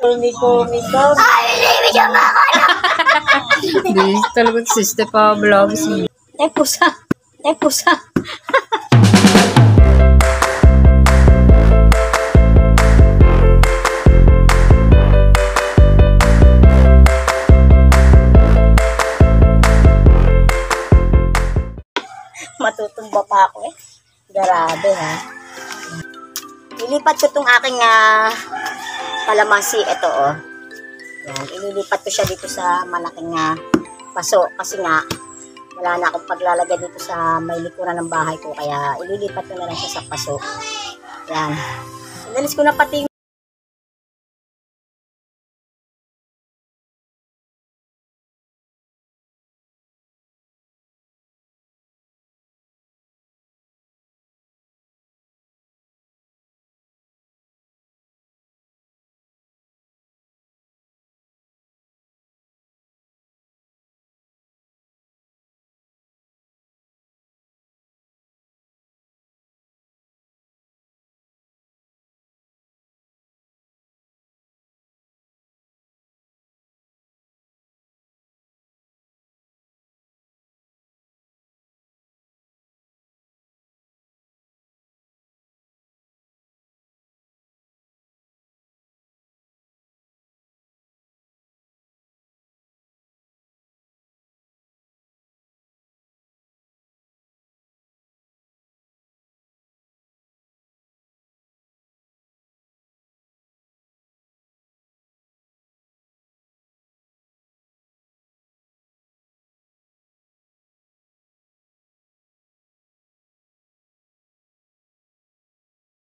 Kumi-kumi ko. Ay, video nga ako na! Hindi talaga si Stepa Vlogs. Pusa. Pusa. Matutumba pa ako eh. Grabe ha. Ilipat ko tong aking kalamansi. Ito oh. Yan. Ililipat ko siya dito sa malaking paso. Kasi nga, wala na akong paglalagay dito sa may likuran ng bahay ko. Kaya ililipat ko na lang siya sa paso. Yan. Inalis ko na pati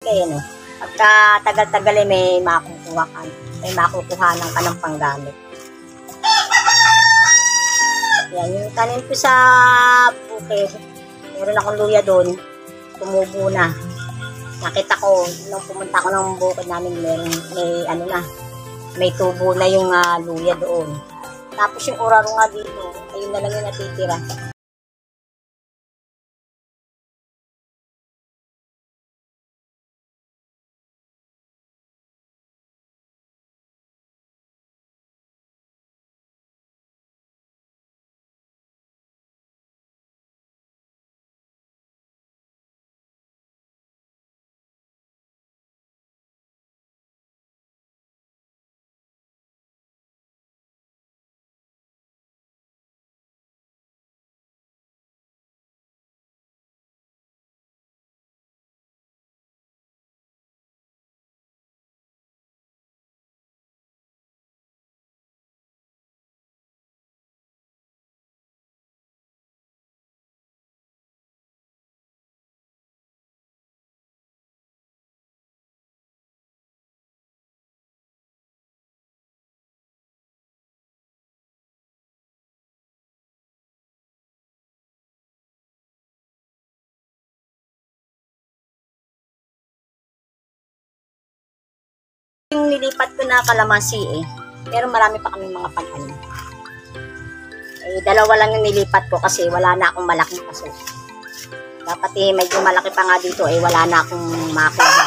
kayo, no? Pagka tagal-tagal may makukuha ka. May makukuhanan ka ng panggamit. Yan, yung tanim ko sa bukid. Meron akong luya doon. Tumubo na. Nakita ko, nung pumunta ko ng bukid namin, may tubo na yung luya doon. Tapos yung oraro nga dito, ayun na lang yung natitira. Yung nilipat ko na kalamansi pero marami pa kami mga pag-anim. Dalawa lang yung nilipat ko kasi wala na akong malaking paso. Dapat medyo malaki pa nga dito wala na akong makuha.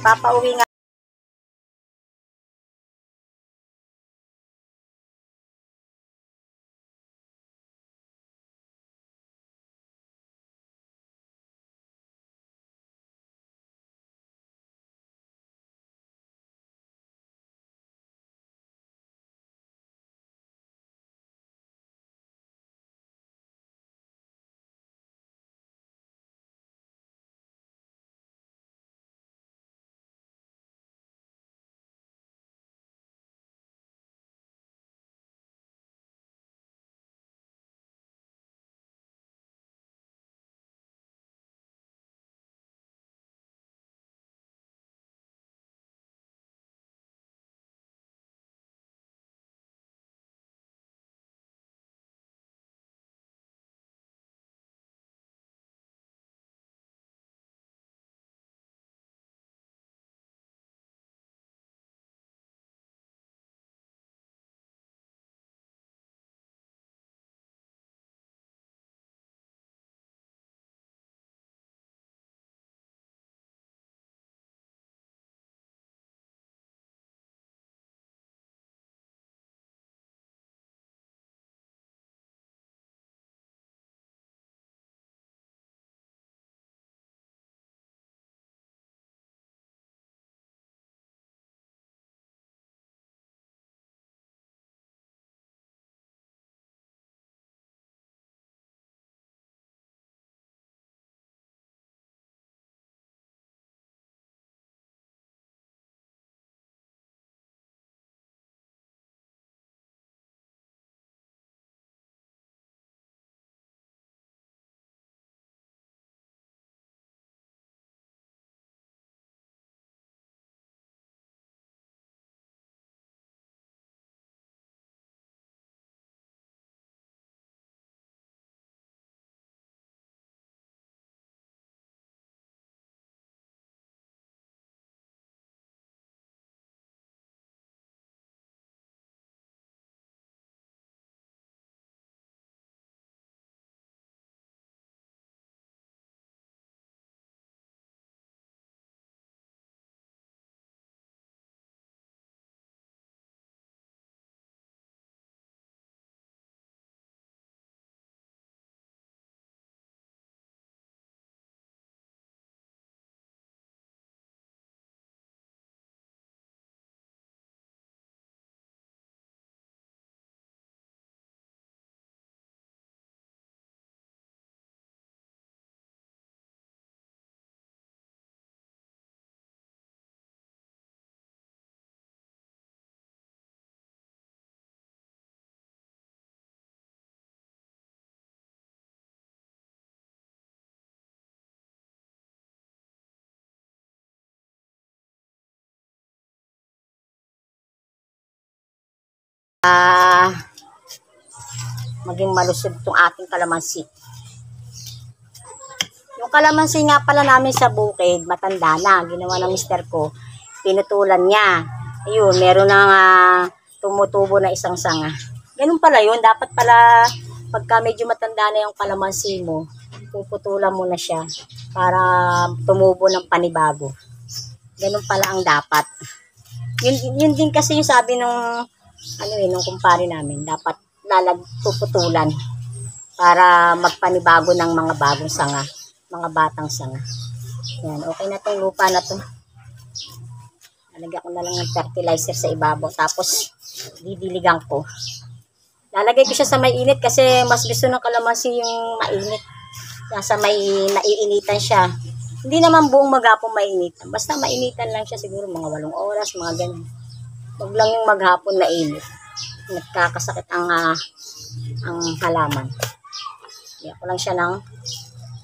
Papauwi nga maging malusog itong ating kalamansi. Yung kalamansi nga pala namin sa bukid, matanda na. Ginawa ng mister ko. Pinutulan niya. Ayun, meron nang tumutubo na isang sanga. Ganun pala yun. Dapat pala, pagka medyo matanda na yung kalamansi mo, puputulan mo na siya para tumubo ng panibago. Ganun pala ang dapat. Yun din kasi yung sabi nung nung kumpare namin, dapat puputulan para magpanibago ng mga bagong sanga, mga batang sanga. Yan, okay na tong lupa na to. Lalagyan ko na lang ng fertilizer sa ibabaw, tapos didiligan ko. Lalagay ko siya sa may init kasi mas gusto ng kalamansi yung mainit. Nasa may naiinitan siya. Hindi naman buong maghapon mainitan. Basta mainitan lang siya, siguro mga 8 oras, mga ganun. Huwag lang yung maghapon na init. Nagkakasakit ang halaman. Kaya ko lang siya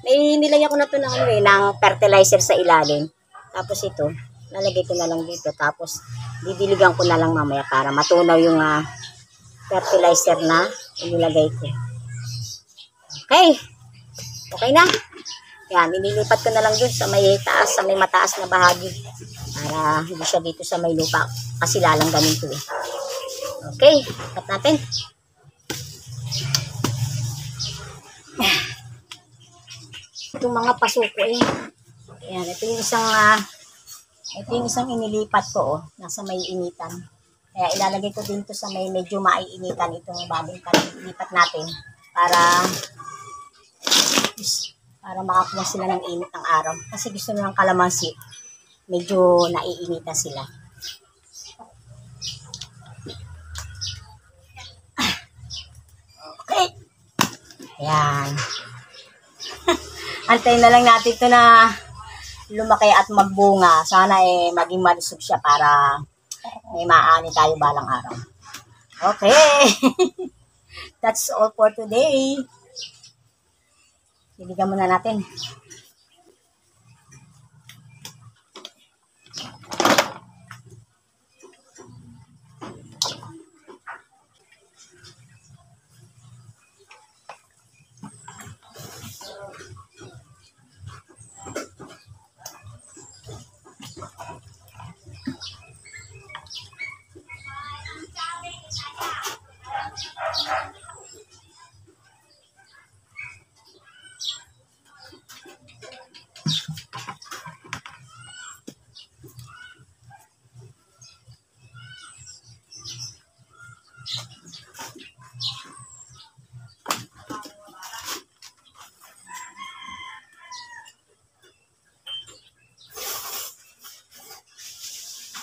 nilagyan ko na to ng fertilizer sa ilalim. Tapos ito, lalagay ko na lang dito. Tapos didiligan ko na lang mamaya para matunaw yung fertilizer na inilagay ko. Okay. Okay na. Yan, inilipat ko na lang dun sa may taas, sa may mataas na bahagi. Para hindi siya dito sa may lupa. Kasi lalangganin ko eh. Okay, cut natin. Itong mga pasuko eh. Ayan, ito yung isang inilipat ko nasa may initan. Kaya ilalagay ko dito sa may medyo maiinitan itong bagong ilipat natin para makakuha sila ng init ng araw. Kasi gusto nilang kalamansi, medyo naiinitan sila. Okay. Ayan. Antayin na lang natin ito na lumaki at magbunga. Sana maging malusog siya para may maani tayo balang araw. Okay. That's all for today. Diligan muna natin.